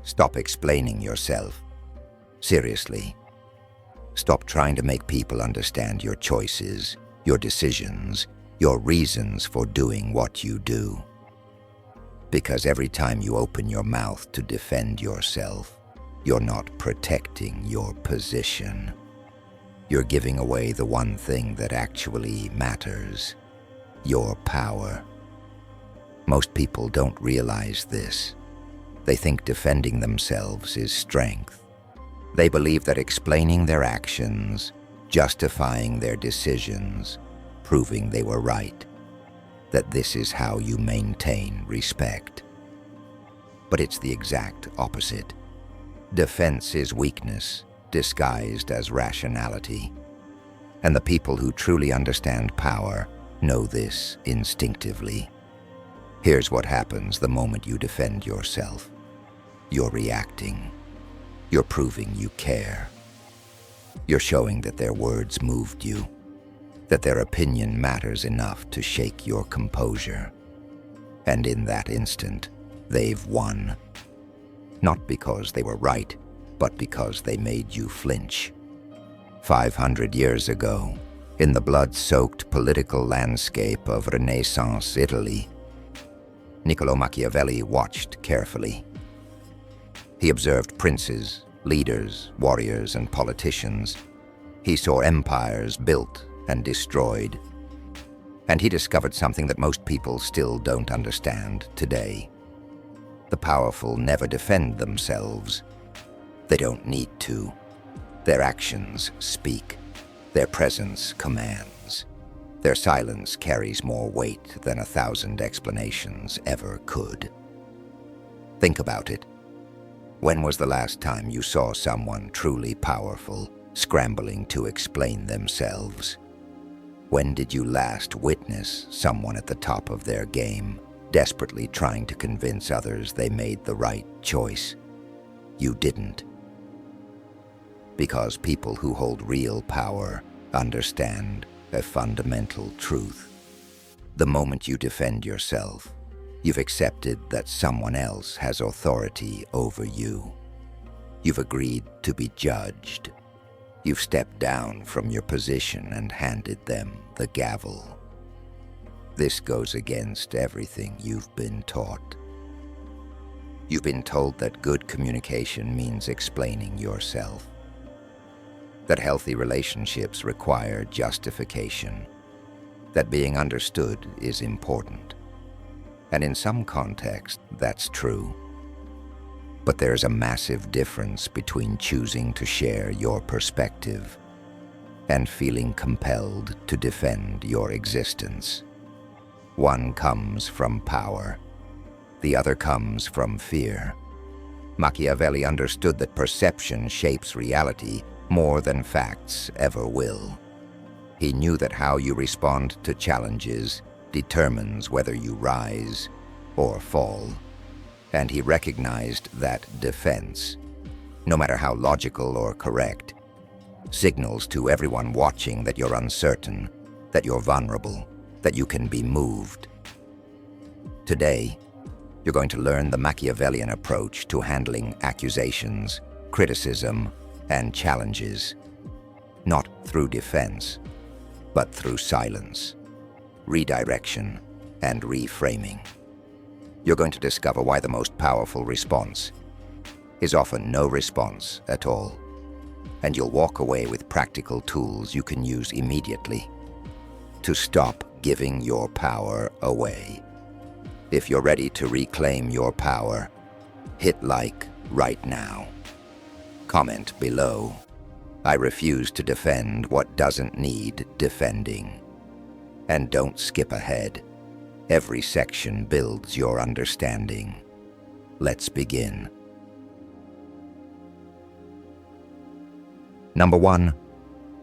Stop explaining yourself. Seriously. Stop trying to make people understand your choices, your decisions, your reasons for doing what you do. Because every time you open your mouth to defend yourself, you're not protecting your position. You're giving away the one thing that actually matters, your power. Most people don't realize this. They think defending themselves is strength. They believe that explaining their actions, justifying their decisions, proving they were right, that this is how you maintain respect. But it's the exact opposite. Defense is weakness, disguised as rationality. And the people who truly understand power know this instinctively. Here's what happens the moment you defend yourself. You're reacting. You're proving you care. You're showing that their words moved you, that their opinion matters enough to shake your composure. And in that instant, they've won. Not because they were right, but because they made you flinch. 500 years ago, in the blood-soaked political landscape of Renaissance Italy, Niccolo Machiavelli watched carefully. He observed princes, leaders, warriors, and politicians. He saw empires built and destroyed. And he discovered something that most people still don't understand today. The powerful never defend themselves. They don't need to. Their actions speak. Their presence commands. Their silence carries more weight than 1,000 explanations ever could. Think about it. When was the last time you saw someone truly powerful scrambling to explain themselves? When did you last witness someone at the top of their game, desperately trying to convince others they made the right choice? You didn't. Because people who hold real power understand a fundamental truth. The moment you defend yourself, you've accepted that someone else has authority over you. You've agreed to be judged. You've stepped down from your position and handed them the gavel. This goes against everything you've been taught. You've been told that good communication means explaining yourself, that healthy relationships require justification, that being understood is important. And in some context, that's true. But there's a massive difference between choosing to share your perspective and feeling compelled to defend your existence. One comes from power. The other comes from fear. Machiavelli understood that perception shapes reality more than facts ever will. He knew that how you respond to challenges determines whether you rise or fall. And he recognized that defense, no matter how logical or correct, signals to everyone watching that you're uncertain, that you're vulnerable, that you can be moved. Today, you're going to learn the Machiavellian approach to handling accusations, criticism, and challenges, not through defense, but through silence, redirection, and reframing. You're going to discover why the most powerful response is often no response at all, and you'll walk away with practical tools you can use immediately to stop giving your power away. If you're ready to reclaim your power, hit like right now. Comment below. I refuse to defend what doesn't need defending. And don't skip ahead. Every section builds your understanding. Let's begin. Number 1,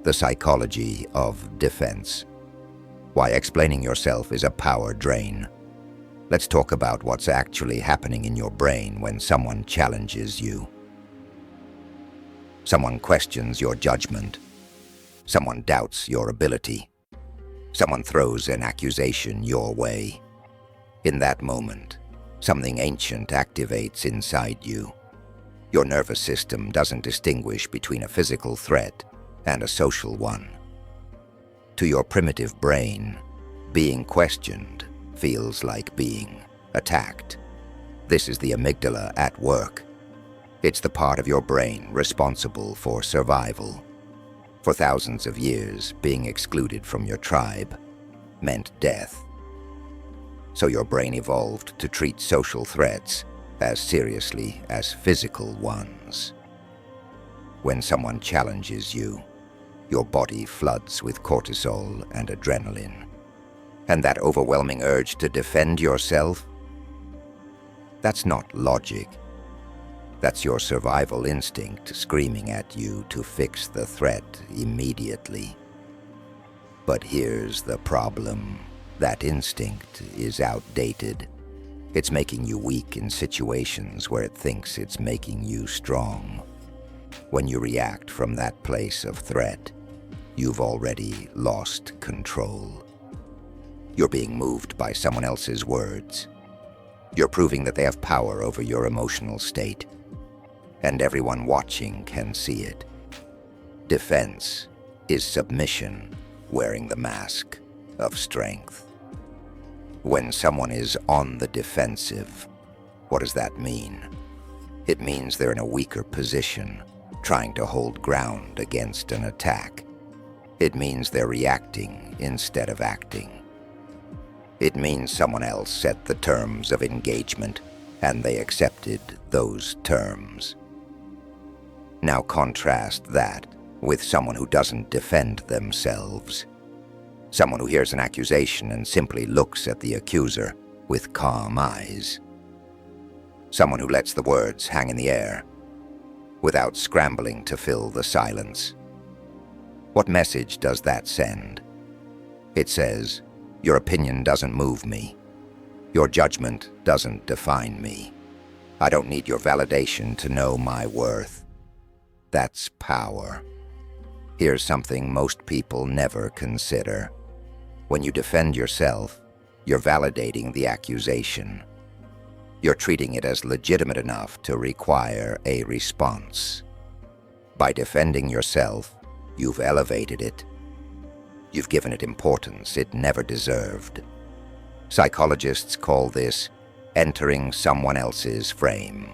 the psychology of defense. Why explaining yourself is a power drain. Let's talk about what's actually happening in your brain when someone challenges you. Someone questions your judgment. Someone doubts your ability. Someone throws an accusation your way. In that moment, something ancient activates inside you. Your nervous system doesn't distinguish between a physical threat and a social one. To your primitive brain, being questioned feels like being attacked. This is the amygdala at work. It's the part of your brain responsible for survival. For thousands of years, being excluded from your tribe meant death. So your brain evolved to treat social threats as seriously as physical ones. When someone challenges you, your body floods with cortisol and adrenaline. And that overwhelming urge to defend yourself, that's not logic. That's your survival instinct screaming at you to fix the threat immediately. But here's the problem. That instinct is outdated. It's making you weak in situations where it thinks it's making you strong. When you react from that place of threat, you've already lost control. You're being moved by someone else's words. You're proving that they have power over your emotional state. And everyone watching can see it. Defense is submission wearing the mask of strength. When someone is on the defensive, what does that mean? It means they're in a weaker position, trying to hold ground against an attack. It means they're reacting instead of acting. It means someone else set the terms of engagement, and they accepted those terms. Now contrast that with someone who doesn't defend themselves. Someone who hears an accusation and simply looks at the accuser with calm eyes. Someone who lets the words hang in the air without scrambling to fill the silence. What message does that send? It says, your opinion doesn't move me. Your judgment doesn't define me. I don't need your validation to know my worth. That's power. Here's something most people never consider. When you defend yourself, you're validating the accusation. You're treating it as legitimate enough to require a response. By defending yourself, you've elevated it. You've given it importance it never deserved. Psychologists call this entering someone else's frame.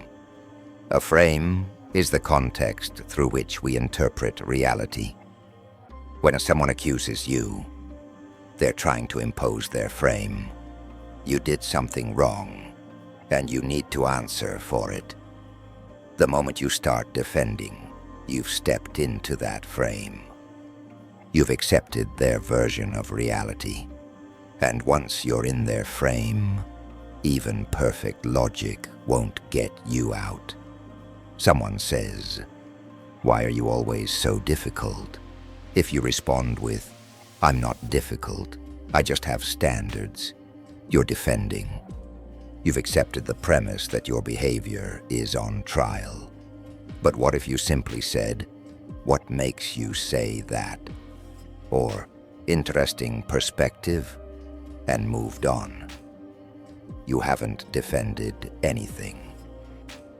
A frame is the context through which we interpret reality. When someone accuses you, they're trying to impose their frame. You did something wrong, and you need to answer for it. The moment you start defending, you've stepped into that frame. You've accepted their version of reality. And once you're in their frame, even perfect logic won't get you out. Someone says, "Why are you always so difficult?" If you respond with, "I'm not difficult, I just have standards," you're defending. You've accepted the premise that your behavior is on trial. But what if you simply said, "What makes you say that?" Or, "Interesting perspective," and moved on? You haven't defended anything.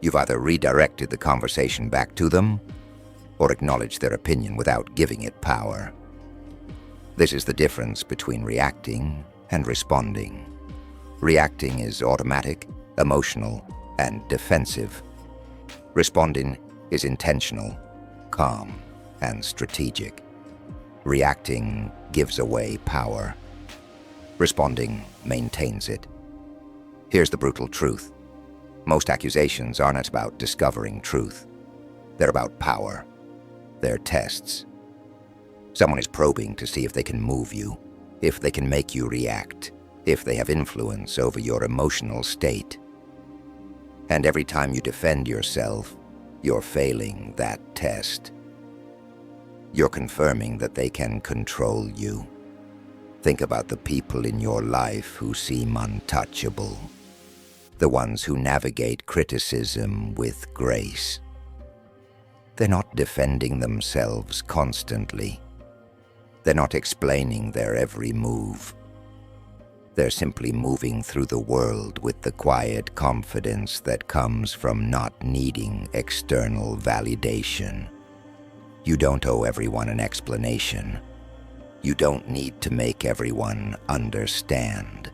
You've either redirected the conversation back to them, or acknowledged their opinion without giving it power. This is the difference between reacting and responding. Reacting is automatic, emotional, and defensive. Responding is intentional, calm, and strategic. Reacting gives away power. Responding maintains it. Here's the brutal truth. Most accusations aren't about discovering truth. They're about power. They're tests. Someone is probing to see if they can move you, if they can make you react, if they have influence over your emotional state. And every time you defend yourself, you're failing that test. You're confirming that they can control you. Think about the people in your life who seem untouchable. The ones who navigate criticism with grace. They're not defending themselves constantly. They're not explaining their every move. They're simply moving through the world with the quiet confidence that comes from not needing external validation. You don't owe everyone an explanation. You don't need to make everyone understand.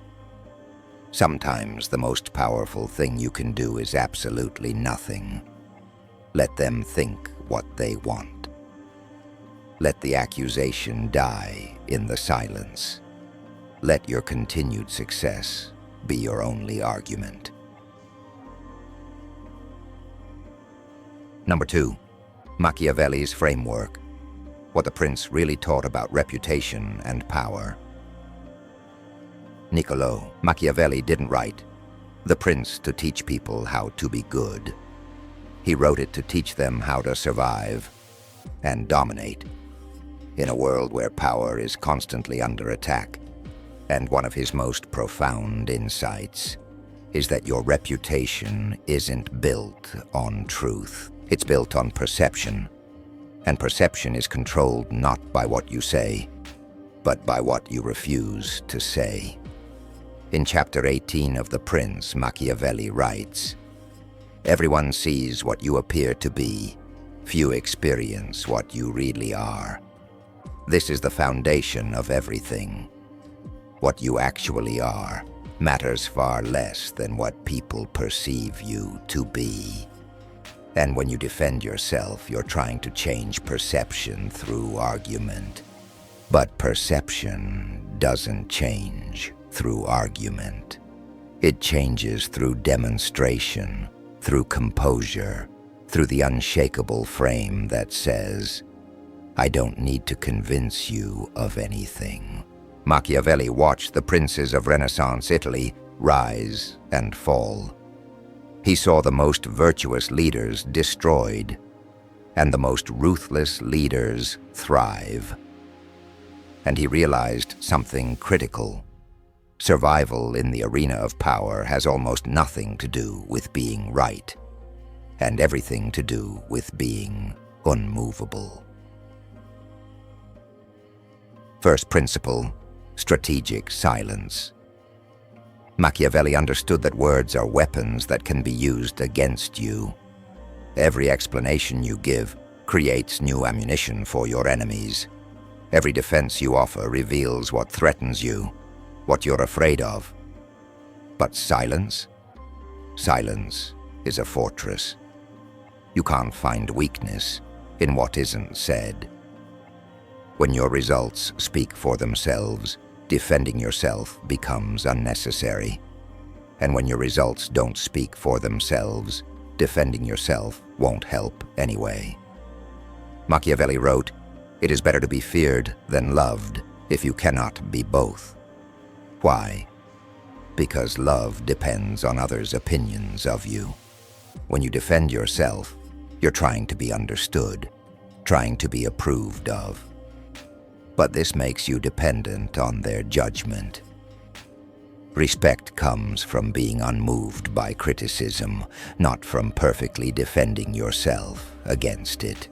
Sometimes the most powerful thing you can do is absolutely nothing. Let them think what they want. Let the accusation die in the silence. Let your continued success be your only argument. Number 2, Machiavelli's framework. What the prince really taught about reputation and power. Niccolò Machiavelli didn't write The Prince to teach people how to be good. He wrote it to teach them how to survive and dominate in a world where power is constantly under attack. And one of his most profound insights is that your reputation isn't built on truth. It's built on perception. And perception is controlled not by what you say, but by what you refuse to say. In chapter 18 of The Prince, Machiavelli writes, "Everyone sees what you appear to be. Few experience what you really are. This is the foundation of everything. What you actually are matters far less than what people perceive you to be." And when you defend yourself, you're trying to change perception through argument. But perception doesn't change through argument. It changes through demonstration, through composure, through the unshakable frame that says, "I don't need to convince you of anything." Machiavelli watched the princes of Renaissance Italy rise and fall. He saw the most virtuous leaders destroyed and the most ruthless leaders thrive. And he realized something critical. Survival in the arena of power has almost nothing to do with being right, and everything to do with being unmovable. First principle, strategic silence. Machiavelli understood that words are weapons that can be used against you. Every explanation you give creates new ammunition for your enemies. Every defense you offer reveals what threatens you, what you're afraid of. But silence? Silence is a fortress. You can't find weakness in what isn't said. When your results speak for themselves, defending yourself becomes unnecessary. And when your results don't speak for themselves, defending yourself won't help anyway. Machiavelli wrote, "It is better to be feared than loved if you cannot be both." Why? Because love depends on others' opinions of you. When you defend yourself, you're trying to be understood, trying to be approved of. But this makes you dependent on their judgment. Respect comes from being unmoved by criticism, not from perfectly defending yourself against it.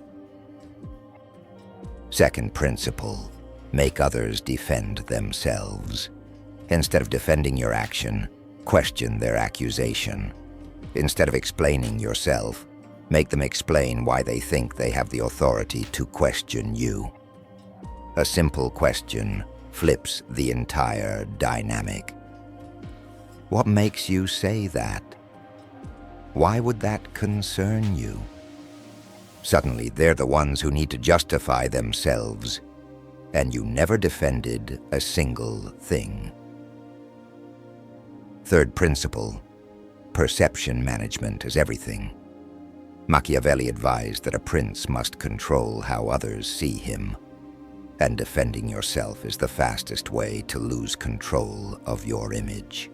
Second principle, make others defend themselves. Instead of defending your action, question their accusation. Instead of explaining yourself, make them explain why they think they have the authority to question you. A simple question flips the entire dynamic. What makes you say that? Why would that concern you? Suddenly, they're the ones who need to justify themselves, and you never defended a single thing. Third principle, perception management is everything. Machiavelli advised that a prince must control how others see him, and defending yourself is the fastest way to lose control of your image.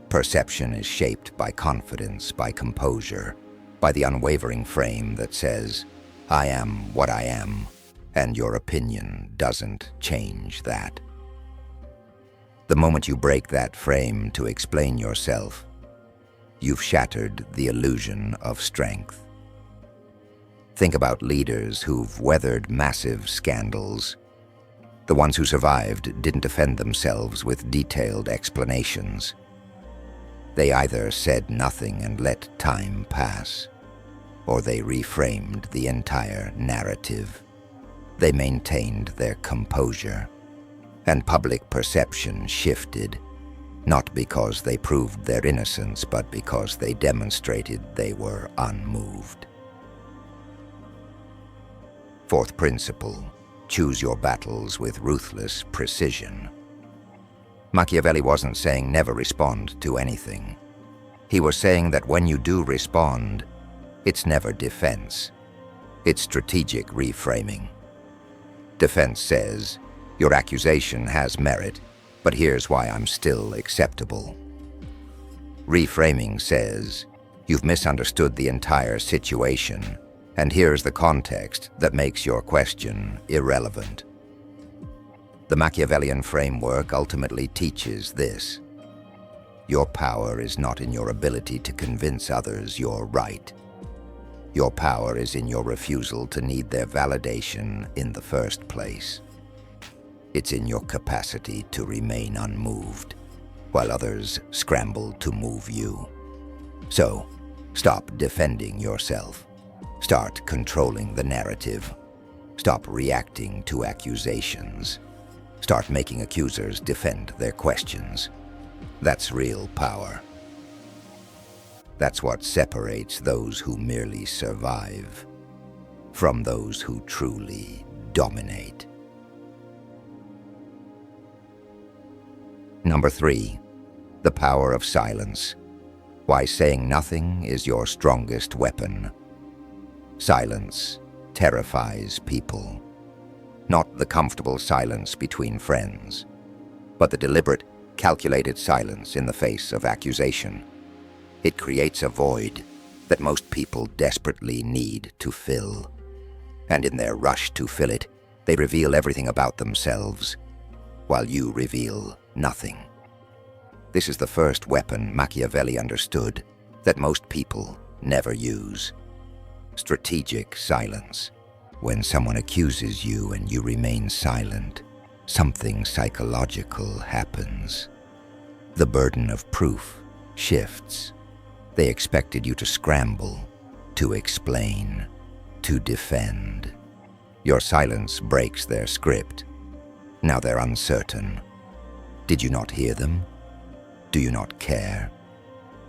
Perception is shaped by confidence, by composure, by the unwavering frame that says, "I am what I am, and your opinion doesn't change that." The moment you break that frame to explain yourself, you've shattered the illusion of strength. Think about leaders who've weathered massive scandals. The ones who survived didn't defend themselves with detailed explanations. They either said nothing and let time pass, or they reframed the entire narrative. They maintained their composure, and public perception shifted, not because they proved their innocence, but because they demonstrated they were unmoved. Fourth principle: choose your battles with ruthless precision. Machiavelli wasn't saying never respond to anything. He was saying that when you do respond, it's never defense. It's strategic reframing. Defense says, your accusation has merit, but here's why I'm still acceptable. Reframing says, you've misunderstood the entire situation, and here's the context that makes your question irrelevant. The Machiavellian framework ultimately teaches this. Your power is not in your ability to convince others you're right. Your power is in your refusal to need their validation in the first place. It's in your capacity to remain unmoved, while others scramble to move you. So, stop defending yourself. Start controlling the narrative. Stop reacting to accusations. Start making accusers defend their questions. That's real power. That's what separates those who merely survive from those who truly dominate. Number 3, the power of silence. Why saying nothing is your strongest weapon. Silence terrifies people. Not the comfortable silence between friends, but the deliberate, calculated silence in the face of accusation. It creates a void that most people desperately need to fill. And in their rush to fill it, they reveal everything about themselves, while you reveal nothing. This is the first weapon Machiavelli understood that most people never use. Strategic silence. When someone accuses you and you remain silent, something psychological happens. The burden of proof shifts. They expected you to scramble, to explain, to defend. Your silence breaks their script. Now they're uncertain. Did you not hear them? Do you not care?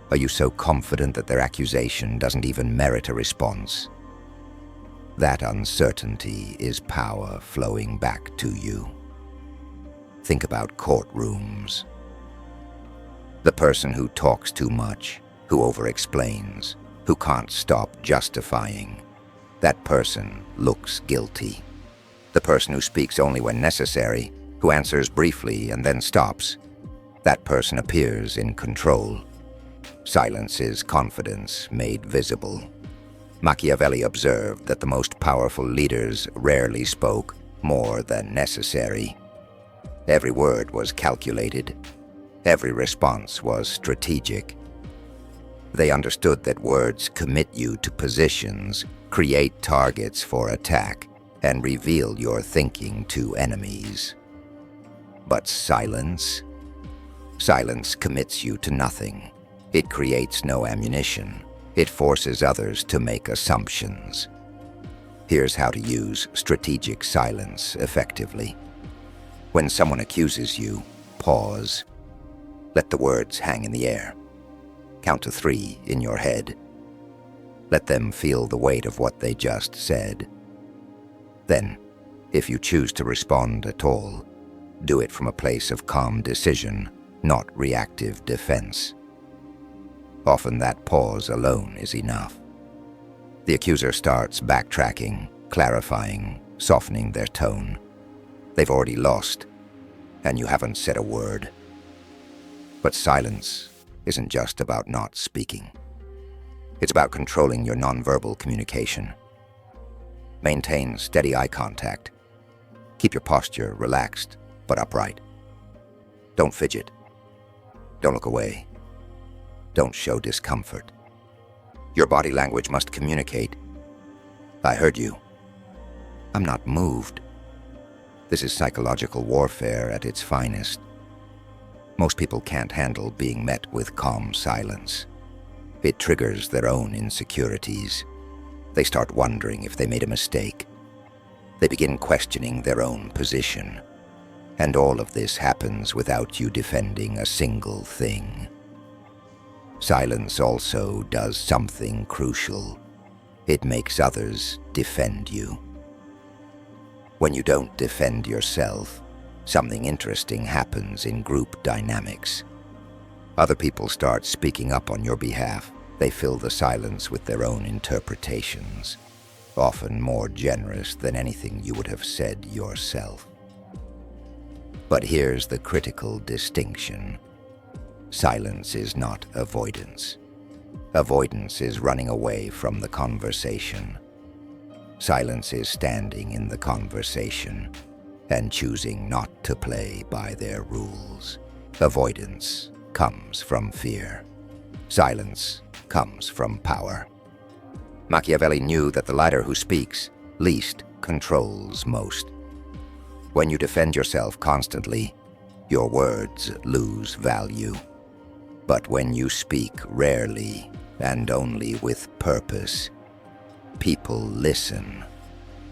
Are you so confident that their accusation doesn't even merit a response? That uncertainty is power flowing back to you. Think about courtrooms. The person who talks too much, who over-explains, who can't stop justifying, that person looks guilty. The person who speaks only when necessary, who answers briefly and then stops, that person appears in control. Silence is confidence made visible. Machiavelli observed that the most powerful leaders rarely spoke more than necessary. Every word was calculated. Every response was strategic. They understood that words commit you to positions, create targets for attack, and reveal your thinking to enemies. But silence? Silence commits you to nothing. It creates no ammunition. It forces others to make assumptions. Here's how to use strategic silence effectively. When someone accuses you, pause. Let the words hang in the air. Count to 3 in your head. Let them feel the weight of what they just said. Then, if you choose to respond at all, do it from a place of calm decision, not reactive defense. Often that pause alone is enough. The accuser starts backtracking, clarifying, softening their tone. They've already lost, and you haven't said a word. But silence isn't just about not speaking. It's about controlling your nonverbal communication. Maintain steady eye contact. Keep your posture relaxed but upright. Don't fidget. Don't look away. Don't show discomfort. Your body language must communicate. I heard you. I'm not moved. This is psychological warfare at its finest. Most people can't handle being met with calm silence. It triggers their own insecurities. They start wondering if they made a mistake. They begin questioning their own position. And all of this happens without you defending a single thing. Silence also does something crucial. It makes others defend you. When you don't defend yourself, something interesting happens in group dynamics. Other people start speaking up on your behalf. They fill the silence with their own interpretations, often more generous than anything you would have said yourself. But here's the critical distinction. Silence is not avoidance. Avoidance is running away from the conversation. Silence is standing in the conversation and choosing not to play by their rules. Avoidance comes from fear. Silence comes from power. Machiavelli knew that the leader who speaks least controls most. When you defend yourself constantly, your words lose value. But when you speak rarely and only with purpose, people listen.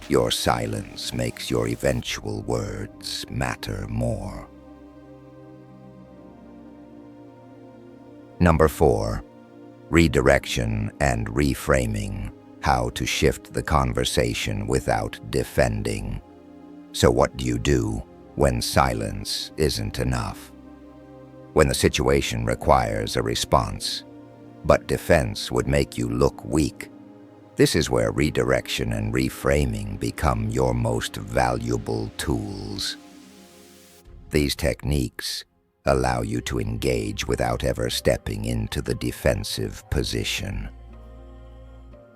Your silence makes your eventual words matter more. Number 4, redirection and reframing. How to shift the conversation without defending. So what do you do when silence isn't enough? When the situation requires a response, but defense would make you look weak. This is where redirection and reframing become your most valuable tools. These techniques allow you to engage without ever stepping into the defensive position.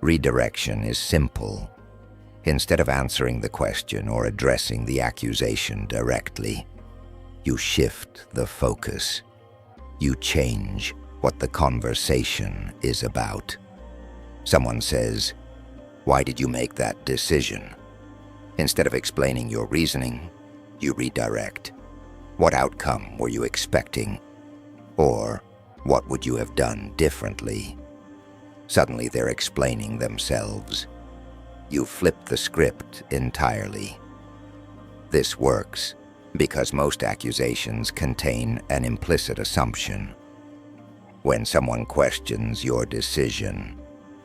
Redirection is simple. Instead of answering the question or addressing the accusation directly, you shift the focus. You change what the conversation is about. Someone says, "Why did you make that decision?" Instead of explaining your reasoning, you redirect. What outcome were you expecting? Or what would you have done differently? Suddenly they're explaining themselves. You flip the script entirely. This works because most accusations contain an implicit assumption. When someone questions your decision,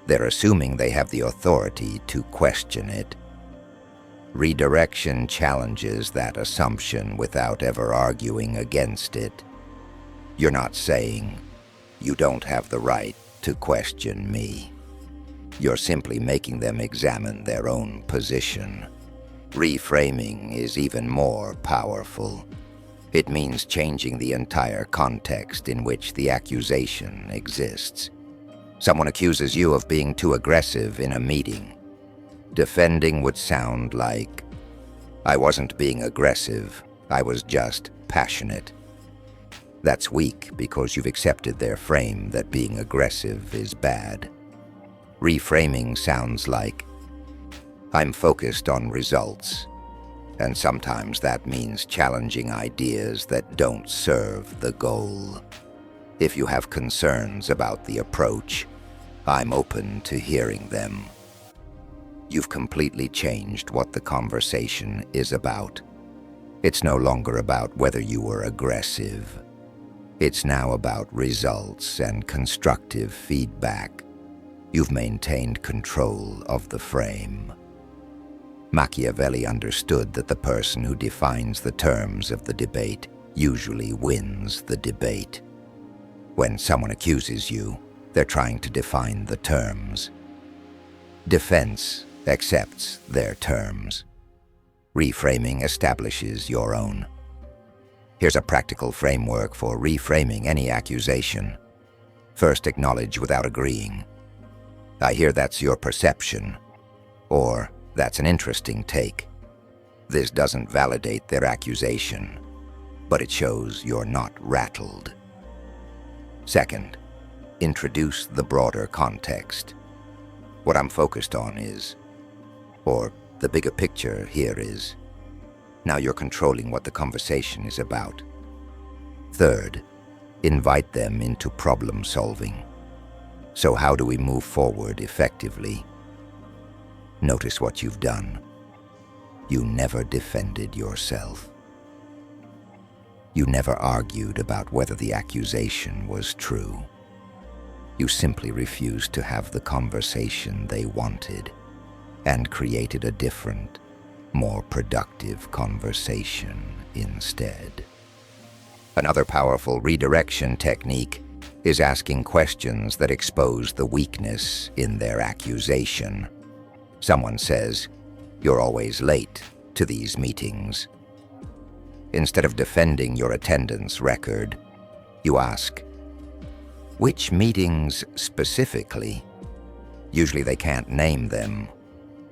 they're assuming they have the authority to question it. Redirection challenges that assumption without ever arguing against it. You're not saying, "You don't have the right to question me." You're simply making them examine their own position. Reframing is even more powerful. It means changing the entire context in which the accusation exists. Someone accuses you of being too aggressive in a meeting. Defending would sound like, "I wasn't being aggressive, I was just passionate." That's weak because you've accepted their frame that being aggressive is bad. Reframing sounds like, "I'm focused on results," and sometimes that means challenging ideas that don't serve the goal. If you have concerns about the approach, I'm open to hearing them. You've completely changed what the conversation is about. It's no longer about whether you were aggressive. It's now about results and constructive feedback. You've maintained control of the frame. Machiavelli understood that the person who defines the terms of the debate usually wins the debate. When someone accuses you, they're trying to define the terms. Defense accepts their terms. Reframing establishes your own. Here's a practical framework for reframing any accusation. First, acknowledge without agreeing. "I hear that's your perception," or "That's an interesting take." This doesn't validate their accusation, but it shows you're not rattled. Second, introduce the broader context. "What I'm focused on is," or "the bigger picture here is." Now you're controlling what the conversation is about. Third, invite them into problem solving. So how do we move forward effectively? Notice what you've done. You never defended yourself. You never argued about whether the accusation was true. You simply refused to have the conversation they wanted and created a different, more productive conversation instead. Another powerful redirection technique is asking questions that expose the weakness in their accusation. Someone says, "You're always late to these meetings." Instead of defending your attendance record, you ask, "Which meetings specifically?" Usually they can't name them,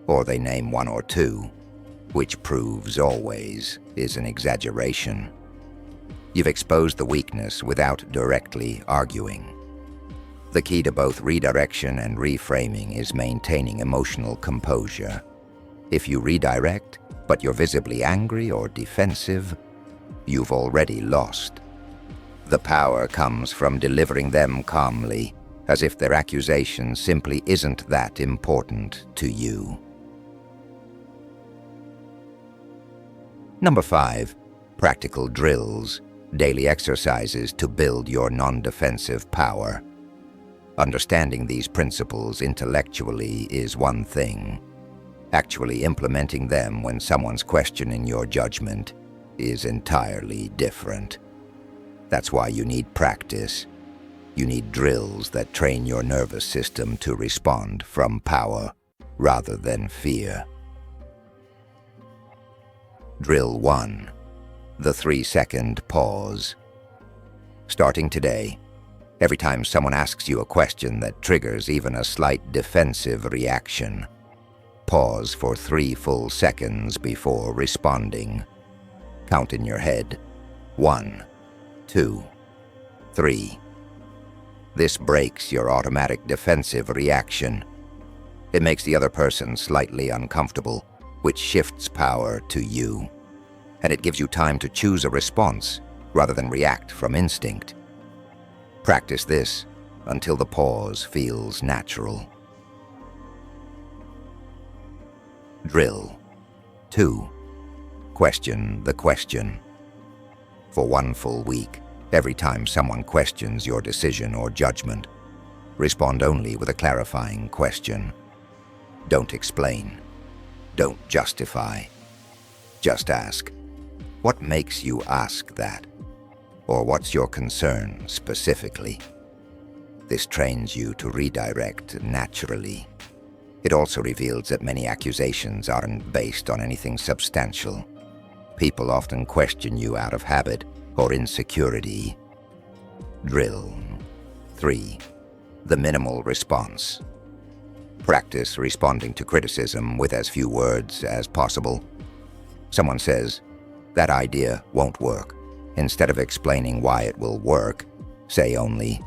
or they name one or two, which proves always is an exaggeration. You've exposed the weakness without directly arguing. The key to both redirection and reframing is maintaining emotional composure. If you redirect, but you're visibly angry or defensive, you've already lost. The power comes from delivering them calmly, as if their accusation simply isn't that important to you. Number 5, practical drills, daily exercises to build your non-defensive power. Understanding these principles intellectually is one thing. Actually implementing them when someone's questioning your judgment is entirely different. That's why you need practice. You need drills that train your nervous system to respond from power rather than fear. Drill 1. The 3-second pause. Starting today, every time someone asks you a question that triggers even a slight defensive reaction, pause for 3 full seconds before responding. Count in your head. 1, 2, 3. This breaks your automatic defensive reaction. It makes the other person slightly uncomfortable, which shifts power to you. And it gives you time to choose a response rather than react from instinct. Practice this until the pause feels natural. Drill 2. Question the question. For 1 full week, every time someone questions your decision or judgment, respond only with a clarifying question. Don't explain. Don't justify. Just ask, "What makes you ask that?" Or "What's your concern specifically?" This trains you to redirect naturally. It also reveals that many accusations aren't based on anything substantial. People often question you out of habit or insecurity. Drill 3. The minimal response. Practice responding to criticism with as few words as possible. Someone says, "That idea won't work." Instead of explaining why it will work, say only,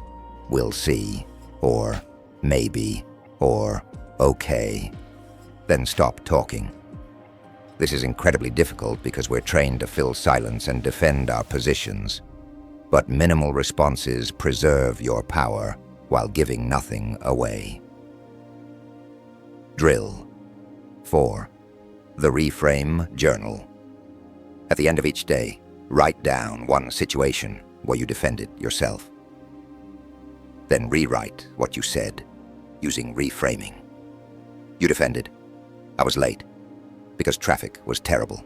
"We'll see," or "Maybe," or "Okay." Then stop talking. This is incredibly difficult because we're trained to fill silence and defend our positions. But minimal responses preserve your power while giving nothing away. Drill 4. The Reframe Journal. At the end of each day, write down one situation where you defended yourself. Then rewrite what you said using reframing. You defended, "I was late because traffic was terrible."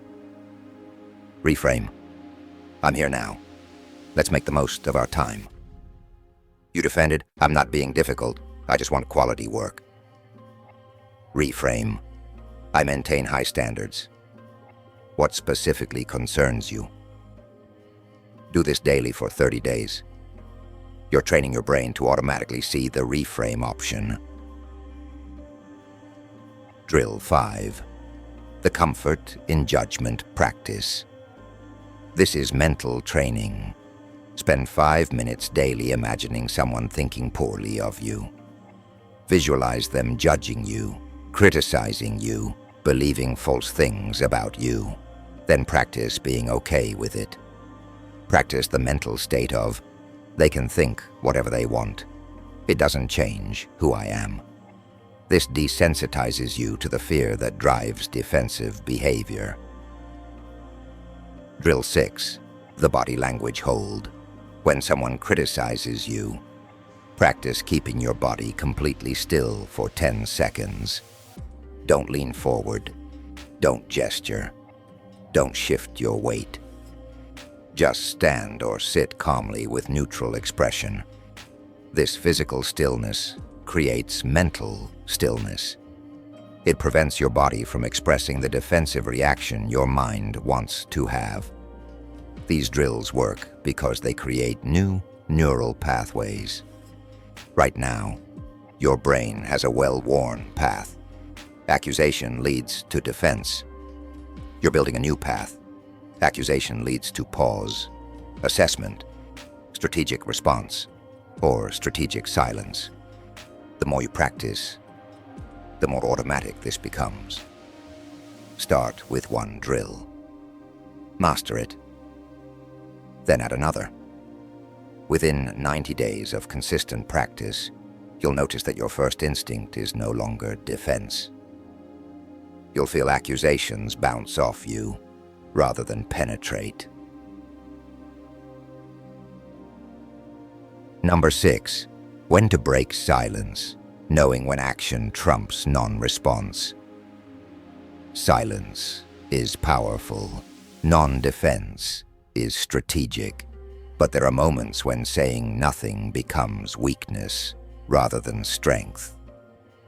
Reframe, "I'm here now. Let's make the most of our time." You defended, "I'm not being difficult. I just want quality work." Reframe, "I maintain high standards. What specifically concerns you?" Do this daily for 30 days. You're training your brain to automatically see the reframe option. Drill 5. The Comfort in Judgment Practice. This is mental training. Spend 5 minutes daily imagining someone thinking poorly of you. Visualize them judging you, criticizing you, believing false things about you. Then practice being okay with it. Practice the mental state of, they can think whatever they want. It doesn't change who I am. This desensitizes you to the fear that drives defensive behavior. Drill 6. The body language hold. When someone criticizes you, practice keeping your body completely still for 10 seconds. Don't lean forward. Don't gesture. Don't shift your weight. Just stand or sit calmly with neutral expression. This physical stillness creates mental stillness. It prevents your body from expressing the defensive reaction your mind wants to have. These drills work because they create new neural pathways. Right now, your brain has a well-worn path. Accusation leads to defense. You're building a new path. Accusation leads to pause, assessment, strategic response, or strategic silence. The more you practice, the more automatic this becomes. Start with one drill. Master it. Then add another. Within 90 days of consistent practice, you'll notice that your first instinct is no longer defense. You'll feel accusations bounce off you rather than penetrate. Number 6. When to break silence, knowing when action trumps non-response. Silence is powerful. Non-defense is strategic. But there are moments when saying nothing becomes weakness rather than strength.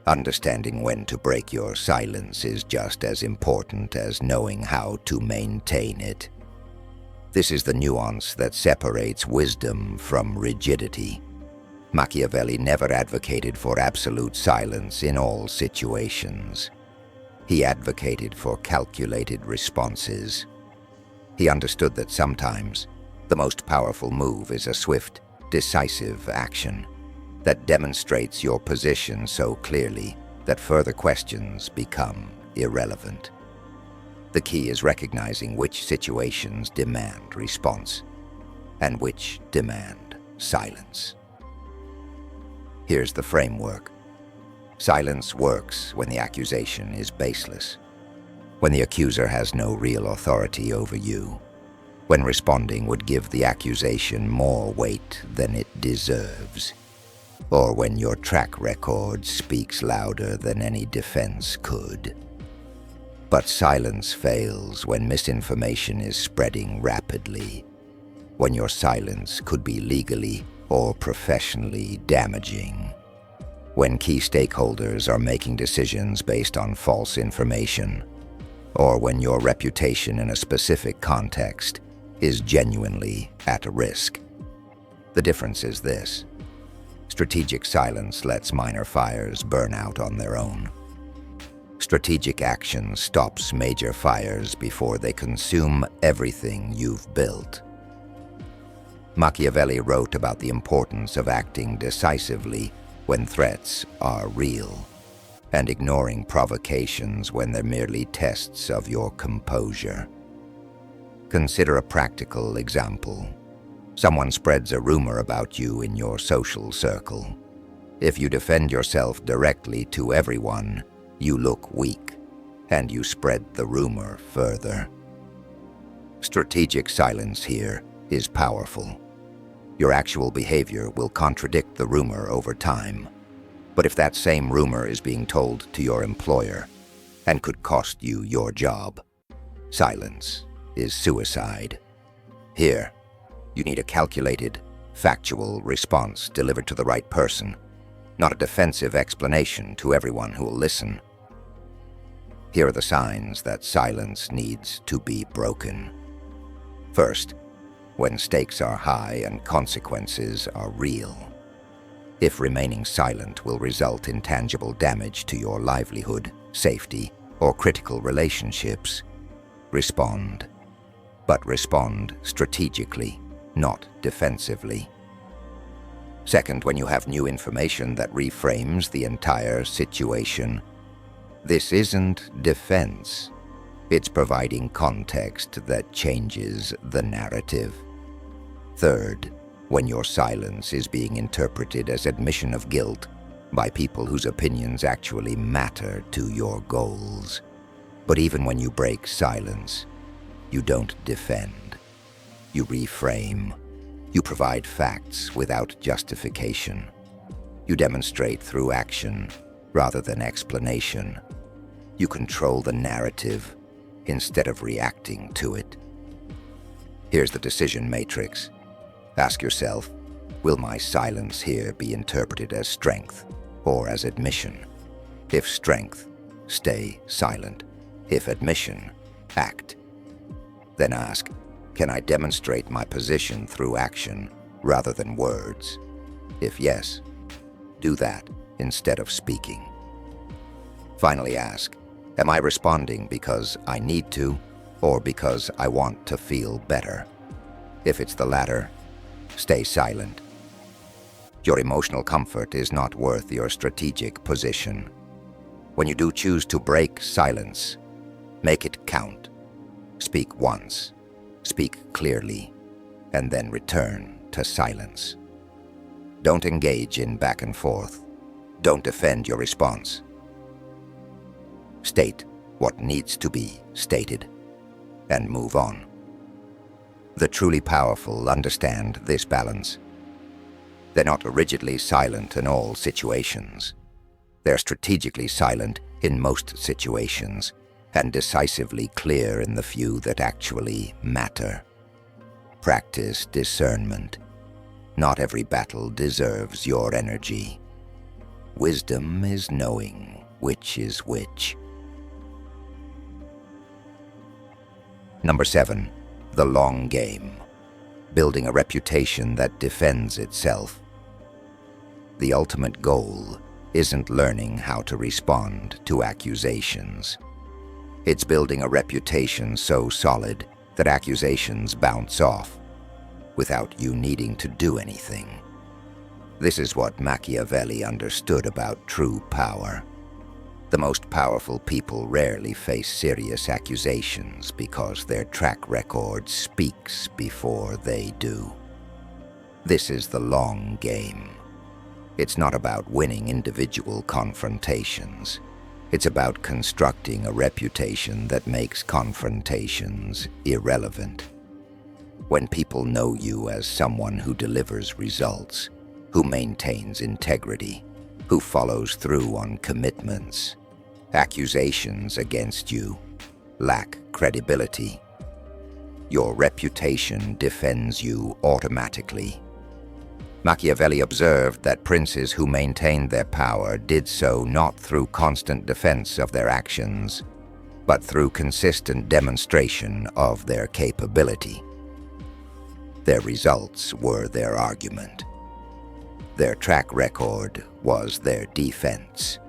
Understanding when to break your silence is just as important as knowing how to maintain it. This is the nuance that separates wisdom from rigidity. Machiavelli never advocated for absolute silence in all situations. He advocated for calculated responses. He understood that sometimes the most powerful move is a swift, decisive action that demonstrates your position so clearly that further questions become irrelevant. The key is recognizing which situations demand response and which demand silence. Here's the framework. Silence works when the accusation is baseless, when the accuser has no real authority over you, when responding would give the accusation more weight than it deserves, or when your track record speaks louder than any defense could. But silence fails when misinformation is spreading rapidly, when your silence could be legally or professionally damaging, when key stakeholders are making decisions based on false information, or when your reputation in a specific context is genuinely at risk. The difference is this. Strategic silence lets minor fires burn out on their own. Strategic action stops major fires before they consume everything you've built. Machiavelli wrote about the importance of acting decisively when threats are real, and ignoring provocations when they're merely tests of your composure. Consider a practical example. Someone spreads a rumor about you in your social circle. If you defend yourself directly to everyone, you look weak, and you spread the rumor further. Strategic silence here is powerful. Your actual behavior will contradict the rumor over time. But if that same rumor is being told to your employer and could cost you your job, silence is suicide. Here, you need a calculated, factual response delivered to the right person, not a defensive explanation to everyone who will listen. Here are the signs that silence needs to be broken. First, when stakes are high and consequences are real. If remaining silent will result in tangible damage to your livelihood, safety, or critical relationships, respond. But respond strategically, not defensively. Second, when you have new information that reframes the entire situation, this isn't defense. It's providing context that changes the narrative. Third, when your silence is being interpreted as admission of guilt by people whose opinions actually matter to your goals. But even when you break silence, you don't defend. You reframe. You provide facts without justification. You demonstrate through action rather than explanation. You control the narrative instead of reacting to it. Here's the decision matrix. Ask yourself, will my silence here be interpreted as strength or as admission? If strength, stay silent. If admission, act. Then ask, can I demonstrate my position through action rather than words? If yes, do that instead of speaking. Finally ask, am I responding because I need to or because I want to feel better? If it's the latter, stay silent. Your emotional comfort is not worth your strategic position. When you do choose to break silence, make it count. Speak once, speak clearly, and then return to silence. Don't engage in back and forth. Don't defend your response. State what needs to be stated, and move on. The truly powerful understand this balance. They're not rigidly silent in all situations. They're strategically silent in most situations, and decisively clear in the few that actually matter. Practice discernment. Not every battle deserves your energy. Wisdom is knowing which is which. Number 7. The long game. Building a reputation that defends itself. The ultimate goal isn't learning how to respond to accusations. It's building a reputation so solid that accusations bounce off without you needing to do anything. This is what Machiavelli understood about true power. The most powerful people rarely face serious accusations because their track record speaks before they do. This is the long game. It's not about winning individual confrontations. It's about constructing a reputation that makes confrontations irrelevant. When people know you as someone who delivers results, who maintains integrity, who follows through on commitments, accusations against you lack credibility. Your reputation defends you automatically. Machiavelli observed that princes who maintained their power did so not through constant defense of their actions, but through consistent demonstration of their capability. Their results were their argument. Their track record was their defense.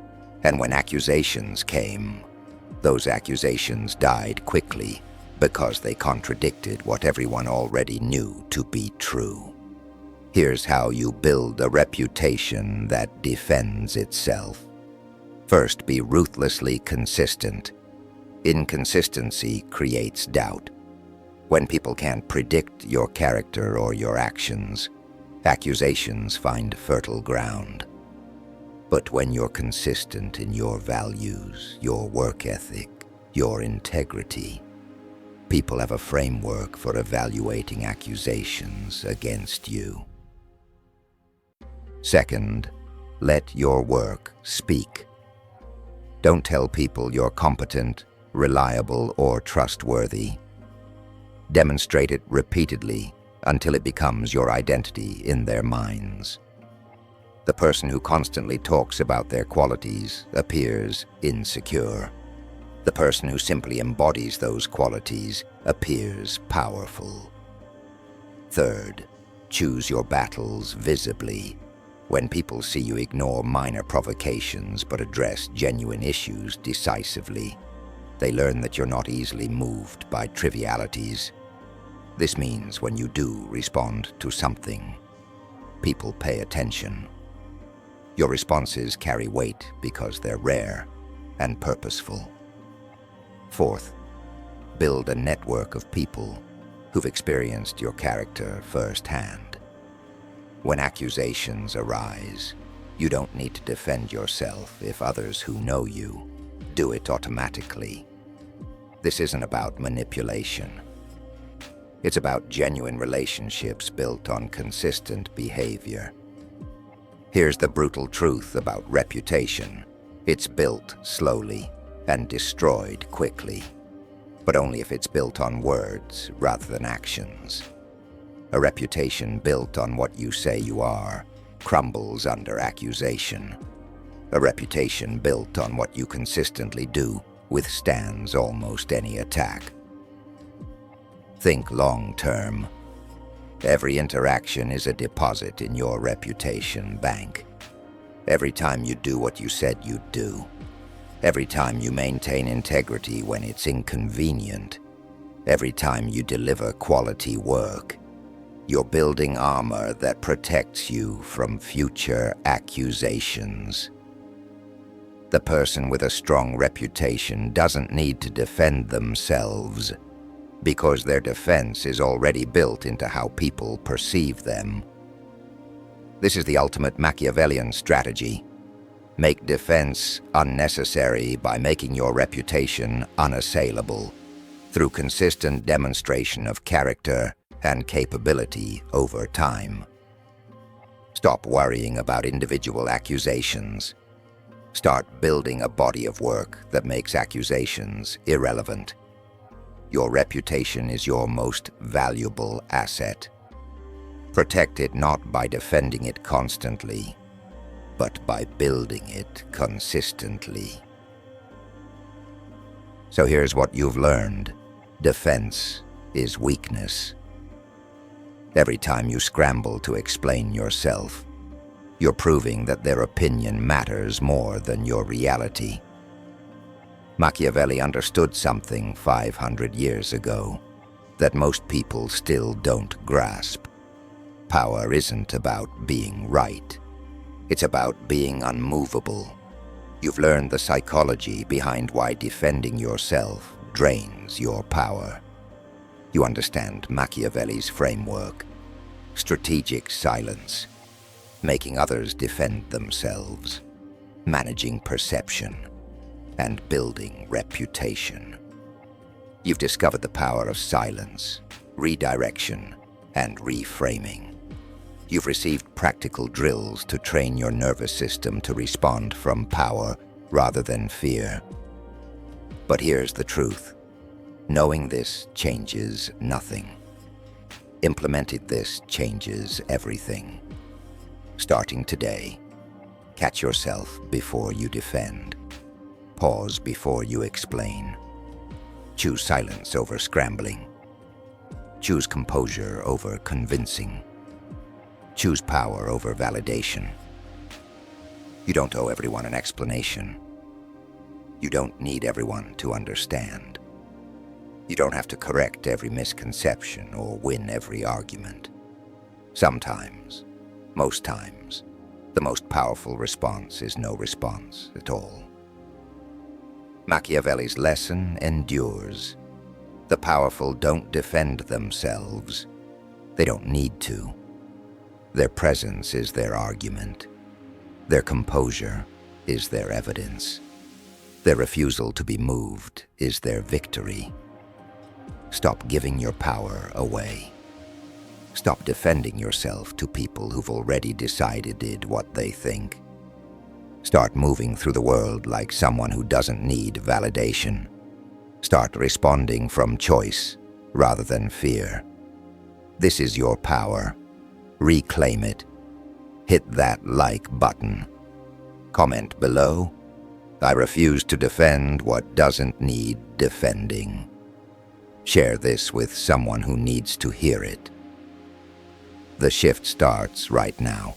And when accusations came, those accusations died quickly because they contradicted what everyone already knew to be true. Here's how you build a reputation that defends itself. First, be ruthlessly consistent. Inconsistency creates doubt. When people can't predict your character or your actions, accusations find fertile ground. But when you're consistent in your values, your work ethic, your integrity, people have a framework for evaluating accusations against you. Second, let your work speak. Don't tell people you're competent, reliable, or trustworthy. Demonstrate it repeatedly until it becomes your identity in their minds. The person who constantly talks about their qualities appears insecure. The person who simply embodies those qualities appears powerful. Third, choose your battles visibly. When people see you ignore minor provocations but address genuine issues decisively, they learn that you're not easily moved by trivialities. This means when you do respond to something, people pay attention. Your responses carry weight because they're rare and purposeful. Fourth, build a network of people who've experienced your character firsthand. When accusations arise, you don't need to defend yourself if others who know you do it automatically. This isn't about manipulation. It's about genuine relationships built on consistent behavior. Here's the brutal truth about reputation. It's built slowly and destroyed quickly, but only if it's built on words rather than actions. A reputation built on what you say you are crumbles under accusation. A reputation built on what you consistently do withstands almost any attack. Think long-term. Every interaction is a deposit in your reputation bank. Every time you do what you said you'd do. Every time you maintain integrity when it's inconvenient. Every time you deliver quality work. You're building armor that protects you from future accusations. The person with a strong reputation doesn't need to defend themselves, because their defense is already built into how people perceive them. This is the ultimate Machiavellian strategy. Make defense unnecessary by making your reputation unassailable through consistent demonstration of character and capability over time. Stop worrying about individual accusations. Start building a body of work that makes accusations irrelevant. Your reputation is your most valuable asset. Protect it not by defending it constantly, but by building it consistently. So here's what you've learned. Defense is weakness. Every time you scramble to explain yourself, you're proving that their opinion matters more than your reality. Machiavelli understood something 500 years ago that most people still don't grasp. Power isn't about being right. It's about being unmovable. You've learned the psychology behind why defending yourself drains your power. You understand Machiavelli's framework: strategic silence, making others defend themselves, managing perception, and building reputation. You've discovered the power of silence, redirection, and reframing. You've received practical drills to train your nervous system to respond from power rather than fear. But here's the truth. Knowing this changes nothing. Implementing this changes everything. Starting today, catch yourself before you defend. Pause before you explain. Choose silence over scrambling. Choose composure over convincing. Choose power over validation. You don't owe everyone an explanation. You don't need everyone to understand. You don't have to correct every misconception or win every argument. Sometimes, most times, the most powerful response is no response at all. Machiavelli's lesson endures. The powerful don't defend themselves. They don't need to. Their presence is their argument. Their composure is their evidence. Their refusal to be moved is their victory. Stop giving your power away. Stop defending yourself to people who've already decided what they think. Start moving through the world like someone who doesn't need validation. Start responding from choice rather than fear. This is your power. Reclaim it. Hit that like button. Comment below. I refuse to defend what doesn't need defending. Share this with someone who needs to hear it. The shift starts right now.